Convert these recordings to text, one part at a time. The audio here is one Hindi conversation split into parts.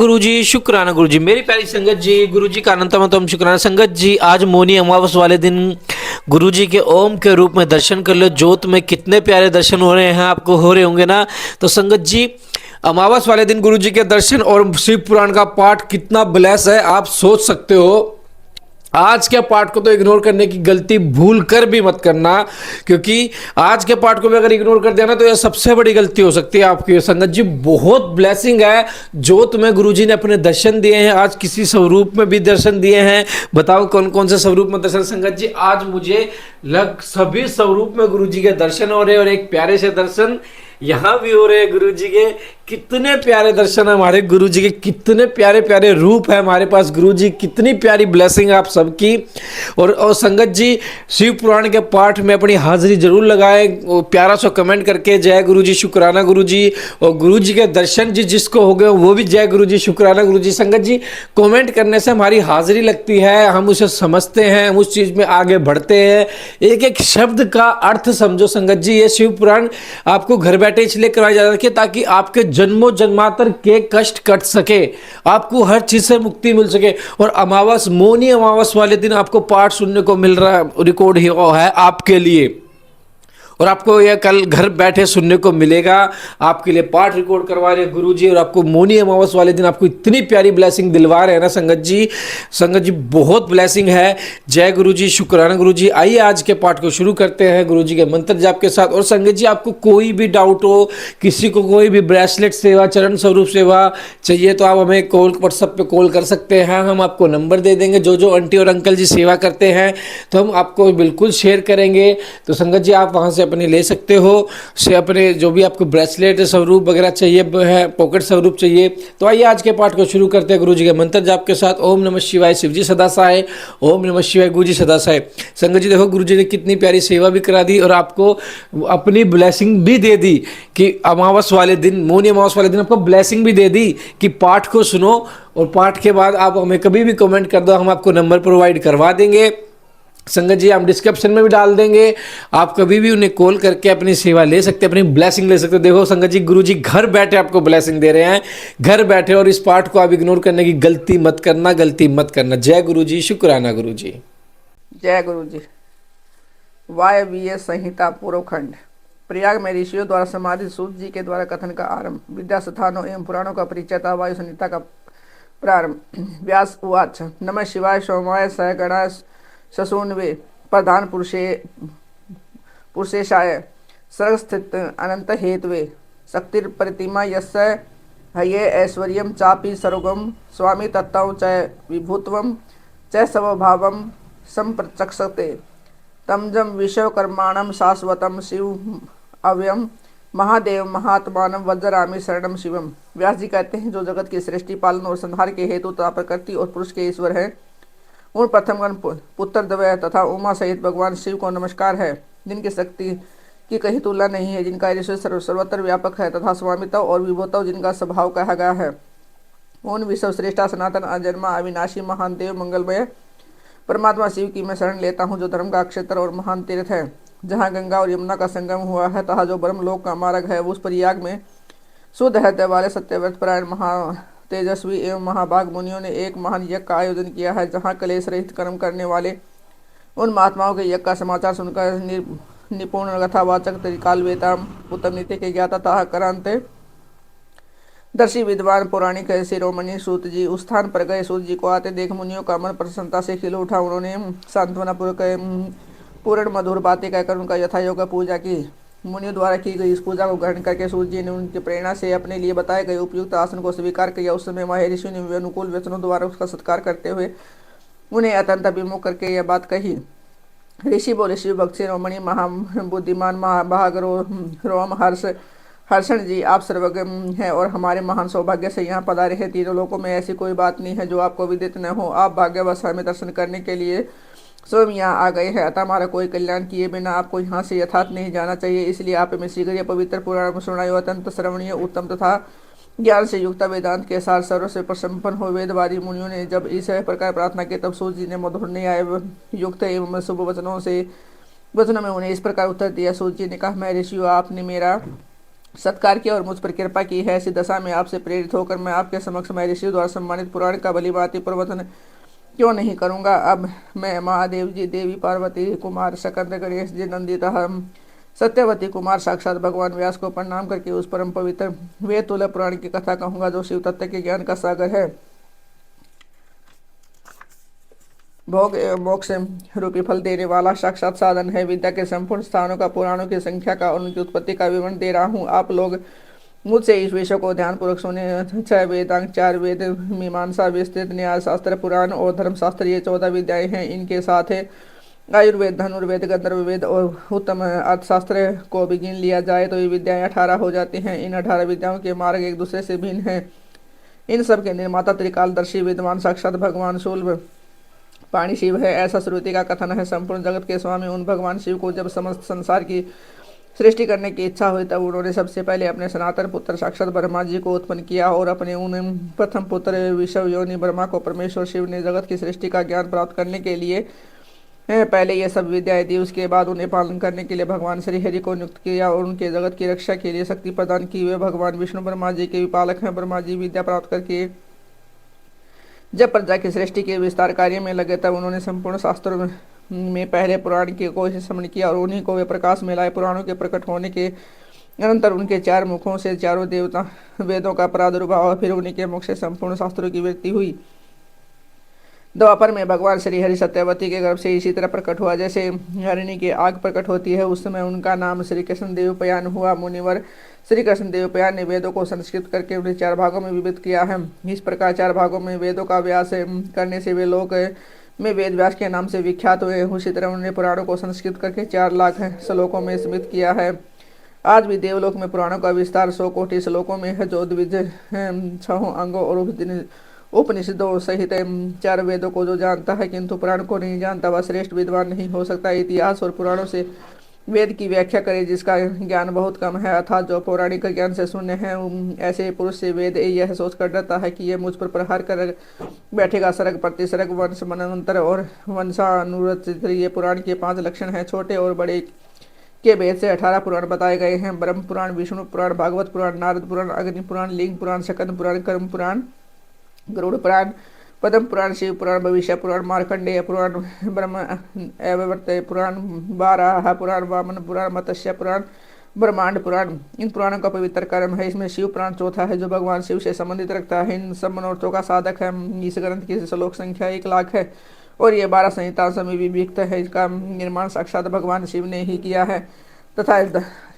गुरुजी, शुक्राना गुरुजी। मेरी प्यारी संगत जी, गुरुजी का अनंतम शुक्राना। संगत जी, आज मौनी अमावस वाले दिन गुरुजी के ओम के रूप में दर्शन कर लो। ज्योत में कितने प्यारे दर्शन हो रहे हैं, आपको हो रहे होंगे ना। तो संगत जी, अमावस वाले दिन गुरुजी के दर्शन और शिव पुराण का पाठ कितना ब्लेस है, आप सोच सकते हो। आज के पाठ को तो इग्नोर करने की गलती भूल कर भी मत करना, क्योंकि आज के पाठ को भी अगर इग्नोर कर दिया ना तो यह सबसे बड़ी गलती हो सकती है आपकी। संगत जी, बहुत ब्लेसिंग है जो तुम्हें गुरुजी ने अपने दर्शन दिए हैं। आज किसी स्वरूप में भी दर्शन दिए हैं, बताओ कौन कौन से स्वरूप में दर्शन। संगत जी, आज मुझे लग सभी स्वरूप में गुरुजी के दर्शन हो रहे हैं, और एक प्यारे से दर्शन यहां भी हो रहे हैं गुरुजी के। कितने प्यारे दर्शन है हमारे गुरुजी के, कितने प्यारे प्यारे रूप है हमारे पास गुरुजी, कितनी प्यारी ब्लेसिंग है आप सबकी। और संगत जी, शिव पुराण के पाठ में अपनी हाजिरी जरूर लगाएं, प्यारा सा कमेंट करके जय गुरुजी, शुक्राना गुरुजी। और गुरुजी के दर्शन जिसको हो गए वो भी जय गुरुजी, शुक्राना गुरुजी। संगत जी, कमेंट करने से हमारी हाजिरी लगती है, हम उसे समझते हैं, हम उस चीज में आगे बढ़ते हैं। एक एक शब्द का अर्थ समझो संगत जी। ये शिव पुराण आपको घर बैठे इसलिए करवाया जा रहा है ताकि आपके जन्मों जन्मांतर के कष्ट कट सके, आपको हर चीज से मुक्ति मिल सके। और अमावस, मौनी अमावस वाले दिन आपको पाठ सुनने को मिल रहा है, रिकॉर्ड ही है आपके लिए, और आपको यह कल घर बैठे सुनने को मिलेगा। आपके लिए पाठ रिकॉर्ड करवा रहे हैं गुरुजी, और आपको मौनी अमावस वाले दिन आपको इतनी प्यारी ब्लेसिंग दिलवा रहे हैं ना संगत जी। संगत जी, बहुत ब्लेसिंग है। जय गुरुजी, शुक्राना गुरुजी। आइए आज के पाठ को शुरू करते हैं गुरुजी के मंत्र जाप के साथ। और संगत जी, आपको कोई भी डाउट हो, किसी को कोई भी ब्रेसलेट सेवा, चरण स्वरूप सेवा चाहिए तो आप हमें कॉल, व्हाट्सएप पे कॉल कर सकते हैं। हम आपको नंबर दे देंगे, जो जो आंटी और अंकल जी सेवा करते हैं तो हम आपको बिल्कुल शेयर करेंगे। तो संगत जी, आप वहाँ से अपने ले सकते हो, से अपने जो भी आपको ब्रेसलेट स्वरूप वगैरह चाहिए है, पॉकेट स्वरूप चाहिए। तो आइए आज के पाठ को शुरू करते हैं गुरुजी के मंत्र जाप के साथ। ओम नमः शिवाय शिवजी सदा सहाय, ओम नमः शिवाय गुरुजी सदा सहाय। संगत जी, देखो गुरुजी ने कितनी प्यारी सेवा भी करा दी और आपको अपनी ब्लेसिंग भी दे दी कि अमावस वाले दिन, मौनी अमावस वाले दिन आपको ब्लेसिंग भी दे दी कि पाठ को सुनो, और पाठ के बाद आप हमें कभी भी कमेंट कर दो, हम आपको नंबर प्रोवाइड करवा देंगे। संगत जी, हम डिस्क्रिप्शन में भी डाल देंगे, आप कभी भी उन्हें कॉल करके अपनी सेवा ले सकते हैं, अपनी ब्लेसिंग ले सकते हैं। देखो संगत जी, गुरुजी घर बैठे आपको ब्लेसिंग दे रहे हैं, घर बैठे। और इस पाठ को आप इग्नोर करने की गलती मत करना, गलती मत करना। जय गुरुजी, शुक्राना गुरुजी। जय गुरुजी। वायवीय संहिता पूर्व खंड। प्रयाग में ऋषियों द्वारा समाधि सूत जी के द्वारा कथन का आरंभ। विद्या स्थानों एवं पुराणों का परिचय था। वायु संहिता का प्रारंभ। व्यास उवाच। नमः शिवाय सोमाय स गणाय शसून्वे प्रधान पुरुषेशाय सर्गस्थित अनंत हेतवे शक्तिर्प्रतिमा यस्य हये ऐश्वर्यं चापि सर्वगं स्वामी तत्त्वं च विभुत्वं च स्वभावं संप्रचक्षते तमजं विश्वकर्माणं शाश्वतं शिव अव्ययं महादेव महात्मानं वज्रामि शरणं शिवम। व्यास जी कहते हैं, जो जगत की सृष्टि, पालन और संहार के हेतु तथा प्रकृति और पुरुष के ईश्वर हैं, उन प्रथम गण पुत्र द्वय तथा उमा सहित भगवान शिव को नमस्कार है, जिनकी शक्ति की कहीं तुलना नहीं है, जिनका ईश्वर सर्वत्र व्यापक है तथा स्वामित्व और विभुत्व जिनका स्वभाव कहा गया है। उन विश्व श्रेष्ठा सनातन अजन्मा अविनाशी महान देव मंगलमय परमात्मा शिव की मैं शरण लेता हूँ, जो धर्म का क्षेत्र और महान तीर्थ है, जहाँ गंगा और यमुना का संगम हुआ है, तथा जो ब्रह्म लोक का मार्ग है। उस प्रयाग में शुद्ध हृदय वाले सत्यव्रत परायण महा तेजस्वी एवं महाभाग मुनियों ने एक महान यज्ञ का आयोजन किया है, जहाँ कलेश रहित कर्म करने वाले उन महात्माओं के यज्ञ का समाचार सुनकर निपुण कथावाचक त्रिकाल वेताम उत्तम नीति के ज्ञाता तथा करांत दर्शी विद्वान पौराणिक शिरोमणि सूत जी उस स्थान पर गए। सूत जी को आते देख मुनियों का मन प्रसन्नता से खिल उठा। उन्होंने सांत्वना पूर्ण मधुर बातें कहकर उनका यथायोग्य पूजा की। मुनियों द्वारा की गई इस पूजा को ग्रहण करके सूत जी ने उनकी प्रेरणा से अपने लिए बताए गए उपयुक्त आसन को स्वीकार किया। उस समय महर्षि ने अनुकूल वचनों द्वारा उसका सत्कार करते हुए उन्हें अत्यंत अभिमुख करके यह बात कही। ऋषि बोले, शिव भक्त शिरोमणि महाबुद्धिमान महाभाग रोम हर्षण जी, आप सर्वज्ञ हैं और हमारे महान सौभाग्य से यहाँ पधारे हैं। तीनों लोकों में ऐसी कोई बात नहीं है जो आपको विदित न हो। आप भाग्यवश हमें दर्शन करने के लिए स्वयं यहाँ आ गए हैं, अतः हमारा कोई कल्याण किए बिना आपको यहाँ से यथार्थ नहीं जाना चाहिए। इसलिए आप हमें शीघ्र यह पवित्र पुराण सुनायो। अत्यंत श्रवणीय उत्तम तथा ज्ञान से युक्त वेदांत के सार सर्व से प्रसंपन्न हो वेदवादी मुनियों ने जब इस प्रकार प्रार्थना की, तब सूत जी ने मधुर न्याय युक्त एवं शुभ वचनों में उन्हें इस प्रकार उत्तर दिया। सूत जी ने कहा, मैं ऋषियों, आपने मेरा सत्कार किया और मुझ पर कृपा की है। ऐसी दशा में आपसे प्रेरित होकर मैं आपके समक्ष मैं ऋषि द्वारा सम्मानित पुराण का भलीभांति प्रवचन क्यों नहीं करूँगा। अब मैं महादेव जी, देवी पार्वती, कुमार सकंद, गणेश जी, नंदिता, सत्यवती कुमार, साक्षात भगवान व्यास को प्रणाम करके उस परम पवित्र वेद तुल्य पुराण की कथा कहूँगा जो शिव तत्व के ज्ञान का सागर है, भोग एवं मोक्ष रूपी फल देने वाला साक्षात साधन है। विद्या के संपूर्ण स्थानों का, पुराणों की संख्या का और उनकी उत्पत्ति का विवरण दे रहा हूँ। आप लोग मुझसे इस विषय को ध्यानपूर्वक सुने। 6 वेदांग, 4 वेद, मीमांसा, विस्तृत न्याय शास्त्र, पुराण और धर्मशास्त्र, ये 14 विद्याएं हैं। इनके साथ है आयुर्वेद, धनुर्वेद, गंधर्ववेद और उत्तम अर्थशास्त्र को भी गिन लिया जाए तो ये विद्याएं 18 हो जाती हैं। इन 18 विद्याओं के मार्ग एक दूसरे से भिन्न हैं। इन सब के निर्माता त्रिकालदर्शी विद्वान साक्षात भगवान शूल पाणी शिव है, ऐसा श्रुति का कथन है। संपूर्ण जगत के स्वामी उन भगवान शिव को जब समस्त संसार की सृष्टि करने की इच्छा हुई तब उन्होंने सबसे पहले अपने सनातन पुत्र साक्षात ब्रह्मा जी को उत्पन्न किया और अपने उन प्रथम पुत्र विश्व योनि ब्रह्मा को परमेश्वर शिव ने जगत की सृष्टि का ज्ञान प्राप्त करने के लिए पहले ये सब विद्याएं दी। उसके बाद उन्हें पालन करने के लिए भगवान श्री हरि को नियुक्त किया और उनके जगत की रक्षा के लिए शक्ति प्रदान की। वे भगवान विष्णु ब्रह्मा जी के पालक हैं। ब्रह्मा जी विद्या प्राप्त करके जब प्रजा की सृष्टि के विस्तार कार्य में लगे तब उन्होंने संपूर्ण शास्त्रों में पहले पुराण की को श्रवण किया और उन्हीं को वे प्रकाश में लाए। पुराणों के प्रकट होने के अनंतर उनके 4 मुखों से चारों देवता वेदों का प्रादुर्भाव और फिर उन्हीं के मुख से संपूर्ण शास्त्रों की वृत्ति हुई। द्वापर में भगवान श्री हरि सत्यवती के गर्भ से इसी तरह प्रकट हुआ जैसे हरिणी की आग प्रकट होती है। उस समय उनका नाम श्री कृष्ण देवपयान हुआ। मुनिवर श्री कृष्ण देवपयान ने वेदों को संस्कृत करके उन्हें 4 भागों में विभक्त किया है। इस प्रकार 4 भागों में वेदों का व्यास करने से वे लोग में वेद व्यास के नाम से विख्यात हुए। उसी तरह उन्होंने पुराणों को संस्कृत करके 4 लाख श्लोकों में स्मृत किया है। आज भी देवलोक में पुराणों का विस्तार 100 कोटि श्लोकों में है जो द्विज 6 अंगों और उपनिषदों सहित 4 वेदों को जो जानता है किंतु पुराण को नहीं जानता वह श्रेष्ठ विद्वान नहीं हो सकता। इतिहास और पुराणों से वेद की व्याख्या करे जिसका ज्ञान बहुत कम है अर्थात जो पौराणिक ज्ञान से शून्य है, ऐसे पुरुष से वेद यह सोच कर डरता है कि यह मुझ पर प्रहार कर बैठेगा। सर्ग, प्रतिसर्ग, वंश, मनवंतर और वंशानुवर्त, ये पुराण के 5 लक्षण हैं। छोटे और बड़े के भेद से 18 पुराण बताए गए हैं। ब्रह्म पुराण, विष्णु पुराण, भागवत पुराण, नारद पुराण, अग्नि पुराण, लिंग पुराण, शकंद पुराण, कर्म पुराण, गरुड़ पुराण, पद्म पुराण, शिव पुराण, भविष्य पुराण, मार्कंडेय पुराण, ब्रह्म एववर्त पुराण, बाराह पुराण, वामन पुराण, मत्स्य पुराण, ब्रह्मांड पुराण। इन पुराणों का पवित्र कर्म है। इसमें शिव पुराण चौथा है जो भगवान शिव से संबंधित रखता है। इन सब मनोर्थों का साधक है। इस ग्रंथ की श्लोक संख्या 1 लाख है और ये 12 संहिताओं में विभक्त है। इसका निर्माण साक्षात भगवान शिव ने ही किया है तथा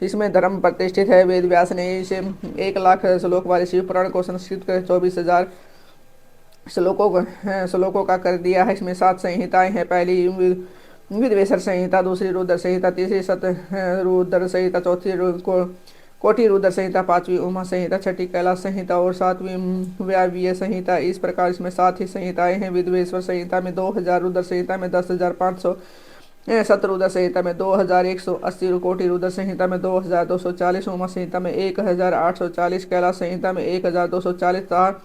इसमें धर्म प्रतिष्ठित है। वेद व्यास ने इसे 1 लाख श्लोक वाले शिव पुराण को संस्कृत कर 24,000 श्लोकों का कर दिया है। इसमें 7 संहिताएं हैं। पहली विद्वेश्वर संहिता, दूसरी रुद्र संहिता, तीसरी रुद्र संहिता, चौथी कोटि रुद्र संहिता, 5वीं उमा संहिता, 6ठी कैलाश संहिता और 7वीं वायव्य संहिता। इस प्रकार इसमें 7 ही संहिताएं हैं। विद्वेश्वर संहिता में 2000, रुद्र संहिता में 10,500, शतरुद्र संहिता में 2180, कोटि रुद्र संहिता में 2240, उमा संहिता में 1840, कैलाश संहिता में 1240 तथा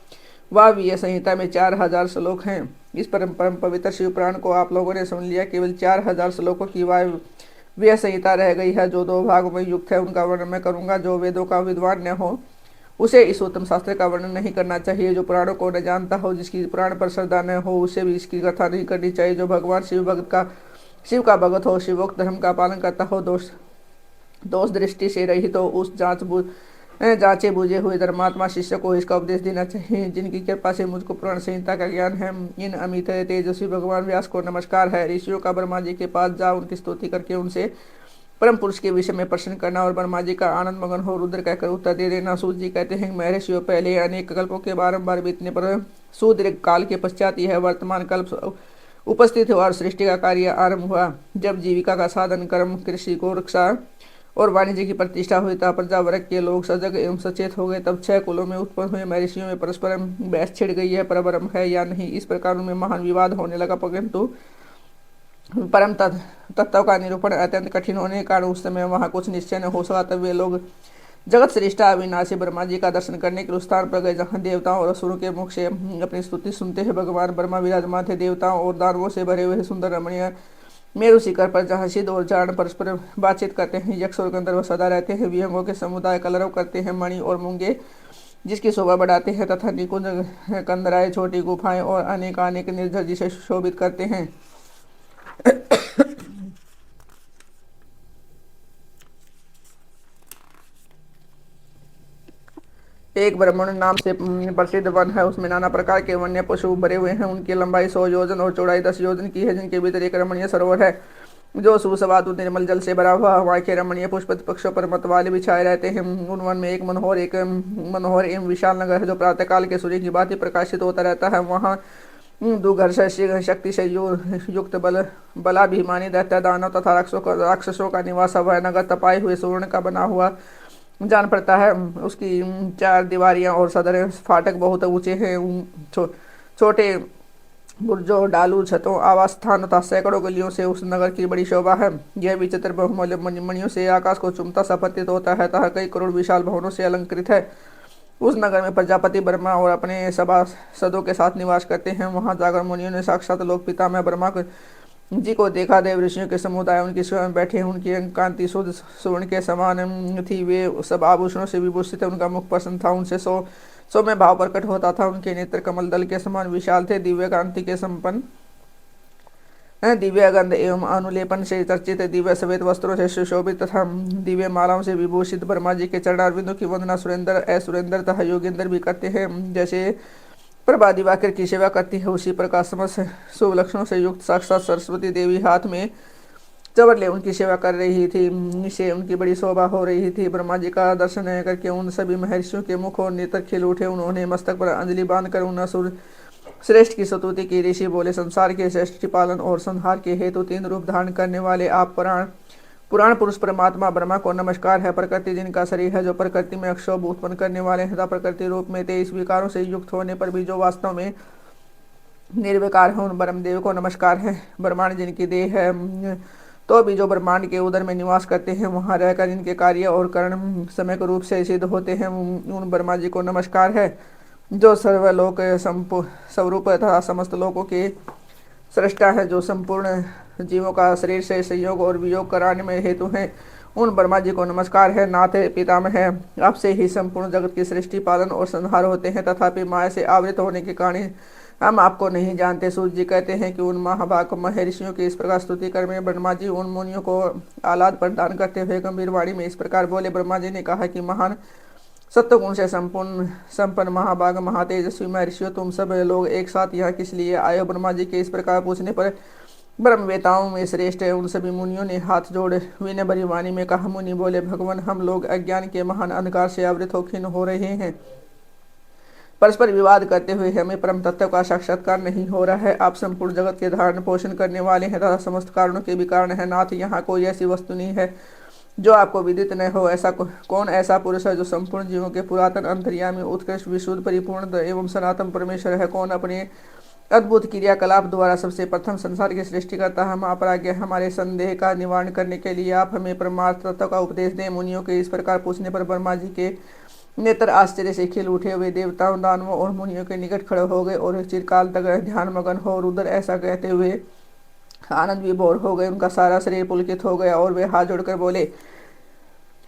वायव्य संहिता में 4000 श्लोक हैं। इस परम पवित्र शिव पुराण को आप लोगों ने सुन लिया। केवल 4000 श्लोकों की वायव्य संहिता रह गई है जो 2 भागों में युक्त है। उनका वर्णन मैं करूंगा। जो वेदों का विद्वान न हो उसे इस उत्तम शास्त्र का वर्णन नहीं करना चाहिए। जो पुराणों को न जानता हो, जिसकी पुराण पर श्रद्धा न हो, उसे भी इसकी कथा नहीं करनी चाहिए। जो भगवान शिव का भगत हो, शिवोक्त धर्म का पालन करता हो, दोष दृष्टि से रहित हो, उस जांचे बूझे हुए धर्मात्मा शिष्य को इसका उपदेश देना चाहिए। जिनकी कृपा से मुझको पुराण संहिता का ज्ञान है। इन अमित तेजस्वी भगवान व्यास को नमस्कार है। ऋषियों का ब्रह्मा जी के पास जा उनकी स्तुति करके उनसे परम पुरुष के विषय में प्रश्न करना और ब्रह्मा जी का आनंद मगन हो रुद्र कहकर उत्तर दे देना। सूत जी कहते हैं महर्षियों पहले अनेक कल्पों के बारंबार बीतने पर सुदीर्घ काल के पश्चात यह वर्तमान कल्प उपस्थित हुआ और सृष्टि का कार्य आरंभ हुआ। जब जीविका का साधन कर्म, कृषि को रक्षा और वाणिज्य की प्रतिष्ठा हुई तब प्रजा वर्ग के लोग सजग एवं सचेत हो गए। तब 6 कुलों में उत्पन्न हुए महर्षियों में परस्पर बहस छिड़ गई है परब्रह्म है या नहीं। इस प्रकार उनमें महान विवाद होने लगा परंतु परम तत्व का निरूपण अत्यंत कठिन होने के कारण उस समय वहाँ कुछ निश्चय न हो सका। तब वे लोग जगत श्रेष्ठा अविनाशी ब्रह्मा जी का दर्शन करने के लिए स्थान पर गए जहाँ देवताओं और असुरों के मुख से अपनी स्तुति सुनते हैं भगवान ब्रह्मा विराजमान थे। देवताओं और दानवों से भरे हुए सुंदर रमणीय मेरु शिखर पर जहाँ सिद्ध और जाण परस्पर बातचीत करते हैं, यक्ष और गंधर्व सदा रहते हैं, विहंगों के समुदाय कलरव करते हैं, मणि और मूंगे जिसकी शोभा बढ़ाते हैं तथा निकुंज कंदराए छोटी गुफाएं और अनेक अनेक निर्झर जिसे शोभित करते हैं। एक ब्रह्मण नाम से प्रसिद्ध वन है, उसमें नाना प्रकार के वन्य पशु भरे हुए हैं। उनकी लंबाई 100 योजन और चौड़ाई 10 योजन की है, जिनके भीतर एक रमणीय सरोवर है जो सुसवादु निर्मल जल से भरा हुआ। वहाँ के रमणीय पुष्प पक्षों पर मतवाले बिछाए रहते हैं। उन वन में एक मनोहर एवं विशाल नगर है जो प्रातःकाल के सूर्य की भांति प्रकाशित होता रहता है। वहाँ दुर्घर्ष शक्ति से युक्त बलाभिमानी दैत्य दानव तथा राक्षसों का निवास है। वह नगर तपाए हुए स्वर्ण का बना हुआ जान पड़ता है। उसकी 4 दीवारियां और सदर फाटक बहुत ऊंचे हैं। छोटे बुर्जों, डालू, छतों, आवास स्थान तथा सैकड़ों गलियों से उस नगर की बड़ी शोभा है। यह विचित्र बहुमूल्य मणियों से आकाश को चुमता सा प्रतीत होता है तथा कई करोड़ विशाल भवनों से अलंकृत है। उस नगर में प्रजापति ब्रह्मा और अपने सभासदों के साथ निवास करते हैं। वहां जाकर मुनियों ने साक्षात लोक पितामह ब्रह्मा जी को देखा। देव ऋषियों के समुदाय उनकी सेवा में बैठे। उनकी कांति शुद्ध स्वर्ण के समान थी। वे सब आभूषणों से विभूषित। उनका मुख प्रसन्न था, उनसे सौ में भाव प्रकट होता था। उनके नेत्र कमल दल के समान विशाल थे। दिव्य कांति के संपन्न, दिव्य गंध एवं अनुलेपन से चर्चित, दिव्य श्वेत वस्त्रों से सुशोभित तथा दिव्य मालाओं से विभूषित ब्रह्मा जी के चरणारविंदों की वंदना सुरेंद्र, असुरेंद्र तथा योगेंद्र भी करते हैं। जैसे प्रभा दिवाकर की सेवा करती है, उसी प्रकार समस्त शुभ लक्षणों से युक्त साक्षात सरस्वती देवी हाथ में चवर ले उनकी सेवा कर रही थी। इससे उनकी बड़ी शोभा हो रही थी। ब्रह्मा जी का दर्शन करके उन सभी महर्षियों के मुख और नेत्र खिल उठे। उन्होंने मस्तक पर अंजलि बांधकर उन असुर श्रेष्ठ की स्तुति की। ऋषि बोले, संसार के श्रेष्ठ पालन और संहार के हेतु 3 रूप धारण करने वाले आप पुराण पुरुष परमात्मा ब्रह्मा को नमस्कार है। प्रकृति जिनका शरीर है, जो प्रकृति में अक्षोभ उत्पन्न करने वाले हैं तथा प्रकृति रूप में 23 विकारों से युक्त होने पर भी जो वास्तव में निर्विकार है, उन ब्रह्मदेव को नमस्कार है। ब्रह्मांड जिनकी देह है, तो भी जो ब्रह्मांड के उदर में निवास करते हैं, वहां रहकर इनके कार्य और कर्ण समय के रूप से सिद्ध होते हैं, उन ब्रह्मा जी को नमस्कार है। जो सर्वलोक स्वरूप तथा समस्त लोकों के सृष्टा है, जो संपूर्ण जीवों का शरीर से संयोग और वियोग कराने में हेतु हैं, उन ब्रह्मा जी को नमस्कार है। नाथ पितामह है, आपसे ही संपूर्ण जगत की सृष्टि, पालन और संहार होते हैं। तथापि माया से आवृत होने के कारण हम आपको नहीं जानते। सूर्य जी कहते हैं कि उन महाभाग महर्षियों की इस प्रकार स्तुति कर में ब्रह्मा जी उन मुनियों को आह्लाद प्रदान करते हुए गंभीर वाणी में इस प्रकार बोले। ब्रह्मा जी ने कहा कि महान सत्वगुण से संपन्न महाभाग महातेजस्वी महर्षियों, तुम सब लोग एक साथ यहाँ किस लिए आए हो? ब्रह्मा जी के इस प्रकार पूछने पर ब्रह्मवेताओं में श्रेष्ठ है उन सभी मुनियों ने हाथ जोड़ विनय भरी वाणी में कहा। मुनि बोले, भगवान, हम लोग अज्ञान के महान अंधकार से आवृत हो खिन्न हो रहे हैं। परस्पर विवाद करते हुए हमें परम तत्व का साक्षात्कार नहीं हो रहा है। आप संपूर्ण जगत के धारण पोषण करने वाले हैं तथा समस्त कारणों के भी कारण है। नाथ, यहाँ कोई ऐसी वस्तु नहीं है जो आपको विदित न हो। ऐसा कौन ऐसा पुरुष है जो संपूर्ण जीवों के पुरातन अंतर्यामी उत्कृष्ट विशुद्ध परिपूर्ण एवं सनातन परमेश्वर है? कौन अपने अद्भुत क्रियाकलाप द्वारा सबसे प्रथम संसार की सृष्टि करता है? हम अपराज्ञ हमारे संदेह का निवारण करने के लिए आप हमें परमार्थ तत्व का उपदेश दें। मुनियों के इस प्रकार पूछने पर ब्रह्मा जी के नेत्र आश्चर्य से खिल उठे। हुए देवताओं, दानवों और मुनियों के निकट खड़े हो गए और चिरकाल तक ध्यान मगन हो। रुद्र ऐसा कहते हुए आनंद विभोर हो गए। उनका सारा शरीर पुलकित हो गया और वे हाथ जोड़कर बोले,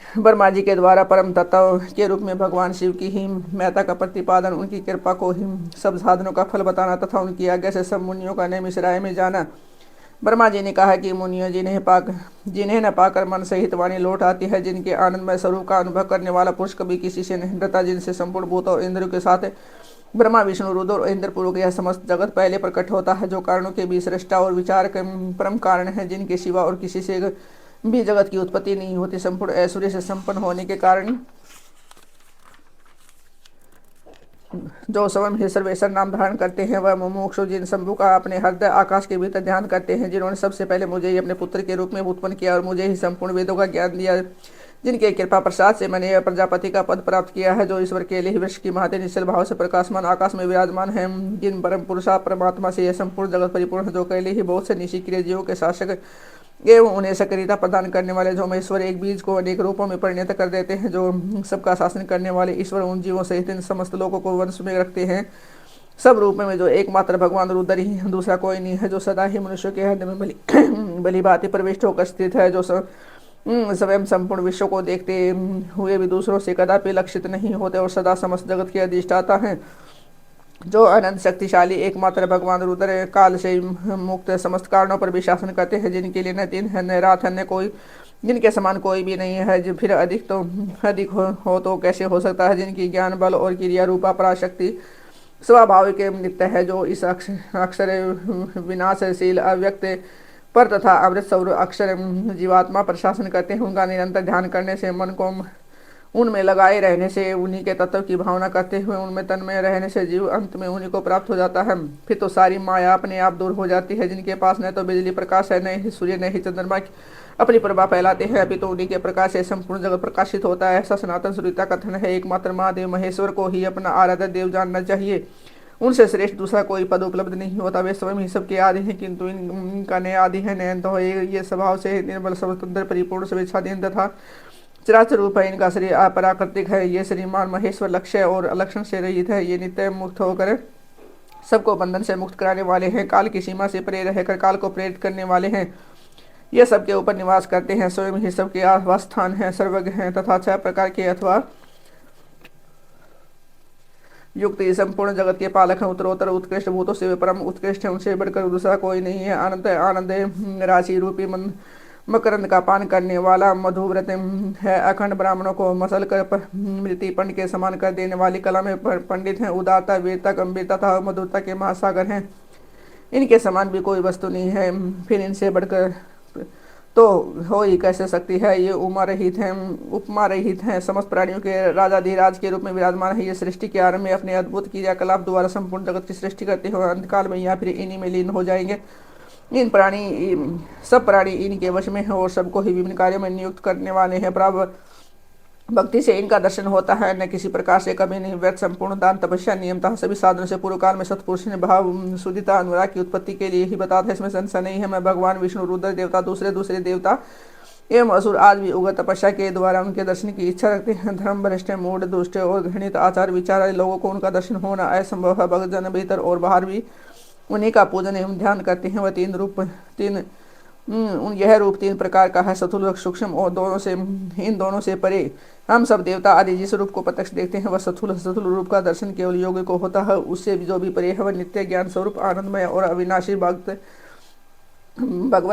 ब्रह्मा जी के द्वारा परम तत्व के रूप में भगवान शिव की ही महत्ता का प्रतिपादन, उनकी कृपा को ही सब साधनों का फल बताना तथा उनकी आज्ञा से सब मुनियों का नैमिषारण्य में जाना। ब्रह्मा जी ने कहा कि मुनियों, जिन्हें न पाकर मन सहित वाणी लौट आती है, जिनके आनंदमय स्वरूप का अनुभव करने वाला पुरुष कभी किसी से नहीं डरता, जिनसे संपूर्ण भूत और इंद्रियों के साथ ब्रह्मा विष्णु रुद्र और इंद्रपूर्वक यह समस्त जगत पहले प्रकट होता है, जो कारणों के भी सृष्टा और विचार के परम कारण है, जिनके सिवा और किसी से भी जगत की उत्पत्ति नहीं होती, संपूर्ण ऐश्वर्य से संपन्न होने के कारण जो स्वयं ही सर्वेश्वर नाम धारण करते हैं, वह मुमुक्षु, जिन शंभु का अपने हृदय आकाश के भीतर ध्यान करते हैं, जिन्होंने सबसे पहले मुझे ही अपने पुत्र के रूप में उत्पन्न किया और मुझे ही संपूर्ण वेदों का ज्ञान दिया, जिनके कृपा प्रसाद से मैंने यह प्रजापति का पद प्राप्त किया है, जो ईश्वर के लिए वृक्ष की भांति निश्चल भाव से प्रकाशमान आकाश में विराजमान है, जिन परम पुरुषा परमात्मा से यह संपूर्ण जगत परिपूर्ण है, जो पहले ही बहुत से निष्क्रिय जीवों के शासक एवं उन्हें सक्रियता प्रदान करने वाले, जो महेश्वर एक बीज को अनेक रूपों में परिणत कर देते हैं, जो सबका शासन करने वाले ईश्वर उन जीवों सहित इन समस्त लोगों को वंश में रखते हैं, सब रूप में जो एकमात्र भगवान रुद्र ही है, दूसरा कोई नहीं है, जो सदा ही मनुष्य के हृदय में भली भली भांति प्रविष्ट होकर स्थित है, जो स्वयं संपूर्ण विश्व को देखते हुए भी दूसरों से कदापि लक्षित नहीं होते और सदा समस्त जगत के अधिष्ठाता हैं, जो अनंत शक्तिशाली एकमात्र भगवान रुद्र काल से मुक्त समस्त कारणों पर भी शासन करते हैं, जिनके लिए न दिन है न रात है न कोई, जिनके समान कोई भी नहीं है, जो फिर अधिक हो तो कैसे हो सकता है, जिनकी ज्ञान बल और क्रिया रूपा पराशक्ति स्वाभाविक एवं नित्य है, जो इस अक्षर विनाशशील अव्यक्त पर तथा अमृत स्वरूप अक्षर जीवात्मा पर शासन करते हैं। उनका निरंतर ध्यान करने से, मन को उनमें लगाए रहने से, उन्हीं के तत्व की भावना करते हुए उनमें तन्मय रहने से जीव अंत में उन्हीं को प्राप्त हो जाता है। फिर तो सारी माया अपने आप दूर हो जाती है, जिनके पास न तो बिजली प्रकाश है, न ही सूर्य, न ही चंद्रमा अपनी प्रभा फैलाते हैं, अभी तो उन्हीं के प्रकाश से संपूर्ण जगत प्रकाशित होता है। ऐसा सनातन श्रुति कथन है। एकमात्र महादेव महेश्वर को ही अपना आराध्य देव जानना चाहिए। उनसे श्रेष्ठ दूसरा कोई पद उपलब्ध नहीं होता। वे स्वयं ही सबके आदि हैं, किंतु इनका न आदि है न अंत हो। ये स्वभाव से निर्मल स्वतंत्र परिपूर्ण स्वेच्छाधीन तथा चराचर रूप है। इनका शरीर अपराकृतिक है। ये श्रीमान महेश्वर लक्ष्य और अलक्षण से रहित है। ये नित्य मुक्त होकर सबको बंधन से मुक्त कराने वाले हैं। काल की सीमा से परे रहकर काल को प्रेरित करने वाले हैं। ये सबके ऊपर निवास करते हैं, स्वयं ही सबके आवास स्थान है, सर्वज्ञ हैं तथा 6 प्रकार के अथवा युक्त संपूर्ण जगत के पालक हैं। उत्तरोत्तर उत्कृष्ट भूतों से वे परम उत्कृष्ट है, उनसे बढ़कर दूसरा कोई नहीं है। आनंद आनंद राशि रूपी मकरंद का पान करने वाला मधुव्रत है। अखंड ब्राह्मणों को मसल कर मृत्यु पंड के समान कर देने वाली कला में पंडित हैं। उदारता, वीरता, गंभीरता तथा मधुरता के महासागर हैं। इनके समान भी कोई वस्तु नहीं है, फिर इनसे बढ़कर तो हो ही कैसे सकती है। ये उपमा रहित हैं, समस्त प्राणियों के राजाधिराज के रूप में विराजमान है। ये सृष्टि के आरंभ में अपने अद्भुत क्रियाकलाप द्वारा संपूर्ण जगत की सृष्टि करते हो, अंतकाल में या फिर इन्हीं में लीन हो जाएंगे। सब प्राणी इनके वश में है और सबको ही विभिन्न कार्यों में नियुक्त करने वाले हैं। प्राप्त भक्ति से इनका दर्शन होता है, न किसी प्रकार से कभी नहीं। व्यर्थ संपूर्ण दान, तपस्या, नियमता सभी साधनों से पूर्व काल में सत्पुरुष ने भाव शुद्धता अनुराग की उत्पत्ति के लिए ही बताता है। इसमें संशय नहीं है। मैं भगवान विष्णु, रुद्र देवता, दूसरे देवता एवं असुर आज भी उग्र तपस्या के द्वारा उनके दर्शन की इच्छा रखते हैं। धर्म भ्रष्ट, मूढ़, दुष्ट और घृणित आचार विचार वाले लोगों को उनका दर्शन होना असंभव है। भक्तजन भीतर और बाहर भी उन्हीं का पूजन एवं ध्यान करते हैं। वह यह रूप 3 प्रकार का है, स्थूल, सूक्ष्म और इन दोनों से परे। हम सब देवता आदि जिस रूप को प्रत्यक्ष देखते हैं वह स्थूल रूप का दर्शन केवल योगी को होता है। उससे जो भी परे है वह नित्य ज्ञान स्वरूप, आनंदमय और अविनाशी भगवत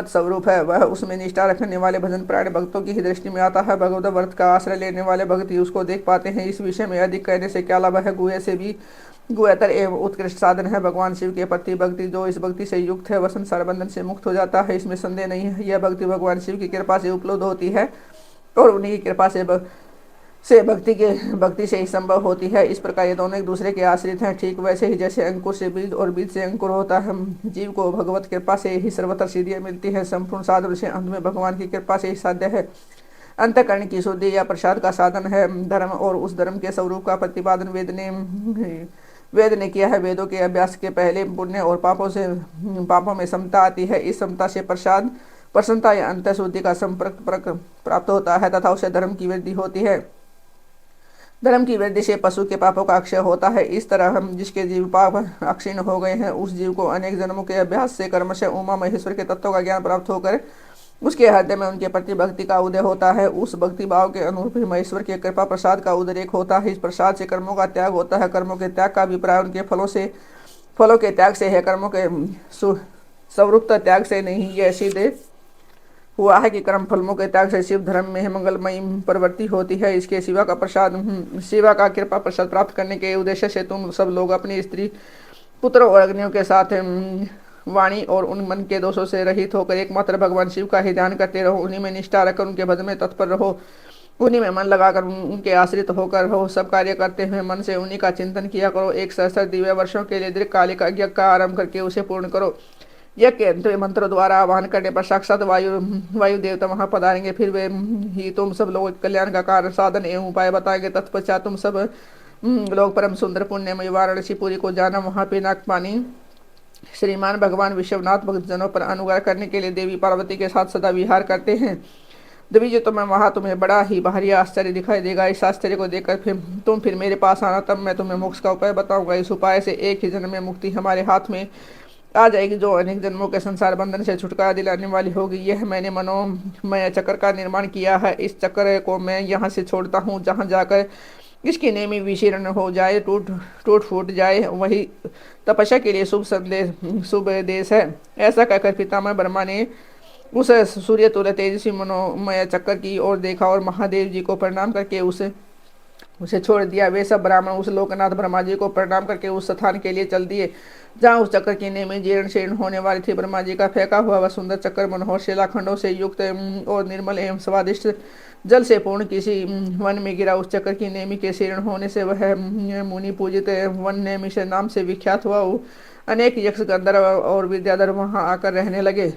स्वरूप है। वह उसमें निष्ठा रखने वाले भजन प्राण भक्तों की ही दृष्टि में आता है। भगवत व्रत का आश्रय लेने वाले भक्त ही उसको देख पाते हैं। इस विषय में अधिक कहने से क्या लाभ है। गुहे से भी गुहतर एवं उत्कृष्ट साधन है भगवान शिव के प्रति भक्ति। जो इस भक्ति से युक्त है वह संसार बंधन से मुक्त हो जाता है, इसमें संदेह नहीं है। यह भक्ति भगवान शिव की कृपा से उपलब्ध होती है और उन्हीं की कृपा से भक्ति से ही संभव होती है। इस प्रकार ये दोनों एक दूसरे के आश्रित हैं। ठीक वैसे ही जैसे अंकुर से बीज और बीज से अंकुर होता है, जीव को भगवत कृपा से ही सर्वत्र सिद्धियां मिलती है। संपूर्ण साधन से अंत में भगवान की कृपा से ही साध्य है। अंतःकरण की शुद्धि या प्रसाद का साधन है धर्म, और उस धर्म के स्वरूप का प्रतिपादन वेद ने किया है। वेदों के अभ्यास के पहले पुण्य और पापों में समता आती है। इस समता से प्रसन्नता या अंत शुद्धि का संपर्क प्राप्त होता है तथा उससे धर्म की वृद्धि होती है। धर्म की वृद्धि से पशु के पापों का अक्षय होता है। इस तरह हम जिसके जीव पाप अक्षीण हो गए हैं, उस जीव को अनेक जन्मों के अभ्यास से कर्म से उमा महेश्वर के तत्वों का ज्ञान प्राप्त होकर उसके हृदय में उनके प्रति भक्ति का उदय होता है। उस भक्ति भाव के अनुरूप ही महेश्वर के कृपा प्रसाद का उद्रेक होता है। इस प्रसाद से कर्मों का त्याग होता है। कर्मों के त्याग का अभिप्राय उनके फलों के त्याग से है, कर्मों के स्वरूप त्याग से नहीं। यह सिद्ध हुआ है कि कर्म फलों के त्याग से शिव धर्म में मंगलमयी प्रवृत्ति होती है। इसके शिवा का कृपा प्रसाद प्राप्त करने के उद्देश्य से तुम सब लोग अपनी स्त्री, पुत्र और अग्नियों के साथ वाणी और उन मन के दोषों से रहित होकर एकमात्र भगवान शिव का ही ध्यान करते रहो। उन्हीं में निष्ठा रखकर उनके भजन में तत्पर रहो। उन्हीं में मन लगाकर उनके आश्रित होकर रहो। सब कार्य करते हुए मन से उन्हीं का चिंतन किया करो। एक सहस्त्र दिव्य वर्षों के लिए दीर्घकालिक यज्ञ का आरंभ करके उसे पूर्ण करो। यज्ञ के अंत में मंत्र द्वारा आह्वान करने पर साक्षात वायु देवता वहां पधारेंगे। फिर वे ही तुम सब लोग कल्याण का कारण, साधन एवं उपाय बताएंगे। तत्पश्चात तुम सब लोग परम सुंदर पुण्यमयी वाराणसीपुरी को जाना। वहां पे नागपानी श्रीमान भगवान विश्वनाथ भक्तजनों पर अनुग्रह करने के लिए देवी पार्वती के साथ सदा विहार करते हैं। द्विजों में वहां तुम्हें बड़ा ही भारी आश्चर्य दिखाई देगा। इस आश्चर्य को देखकर फिर मेरे पास आना, तब मैं तुम्हें मोक्ष का उपाय बताऊंगा। इस उपाय से एक ही जन्म में मुक्ति हमारे हाथ में आ जाएगी, जो अनेक जन्मों के संसार बंधन से छुटकारा दिलाने वाली होगी। यह मैंने मनोमय चक्र का निर्माण किया है। इस चक्र को मैं यहाँ से छोड़ता हूँ, जहाँ जाकर इसकी नेमी विशीर्ण हो जाए, टूट फूट जाए, वही तपस्या के लिए शुभ देश है। ऐसा कहकर पितामह ब्रह्मा ने उस सूर्य तुल्य तेजस्वी मनोमय चक्कर की ओर देखा और महादेव जी को प्रणाम करके उसे छोड़ दिया। वे सब ब्राह्मण उस लोकनाथ ब्रह्मा जी को प्रणाम करके उस स्थान के लिए चल दिए जहाँ उस चक्र की नेमी जीर्ण शीर्ण होने वाली थी। ब्रह्मा जी का फेंका हुआ वह सुंदर चक्कर मनोहर शिलाखंडों से युक्त और निर्मल एवं स्वादिष्ट जल से पूर्ण किसी वन में गिरा। उस चक्कर की नेमी के शीर्ण होने से वह मुनि पूजित वन नेमी से नाम से विख्यात हुआ। अनेक यक्ष गंधर्व और विद्याधर वहां आकर रहने लगे।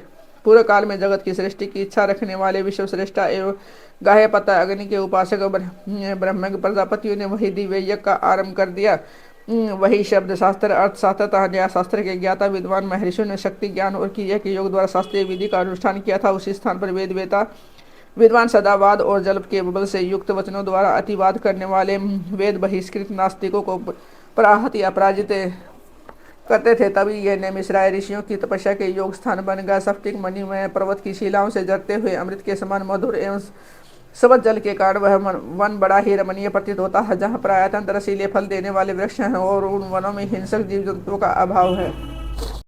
पूर्व काल में जगत की सृष्टि की इच्छा रखने वाले विश्व श्रेष्ठा एवं गाहे पता अग्नि के उपासक ब्रह्म प्रजापतियों ने वही दिव्य यज्ञ का आरंभ कर दिया। वही शब्द शास्त्र, अर्थशास्त्र तथा न्याय शास्त्र के ज्ञाता विद्वान महर्षियों ने शक्ति ज्ञान और क्रिया के योग द्वारा शास्त्रीय विधि का अनुष्ठान किया था। उसी स्थान पर वेद वेता विद्वान सदावाद और जल्प के बबल से युक्त वचनों द्वारा अतिवाद करने वाले वेद बहिष्कृत नास्तिकों को पराहत या पराजित करते थे। तभी यह नेमिश्राय ऋषियों की तपस्या के योग स्थान बन गया। स्फटिक मणिमय पर्वत की शिलाओं से जरते हुए अमृत के समान मधुर एवं सबज जल के कारण वह वन बड़ा ही रमणीय प्रतीत होता है, जहाँ प्रायतः रसीले फल देने वाले वृक्ष हैं और उन वनों में हिंसक जीव जंतुओं का अभाव है।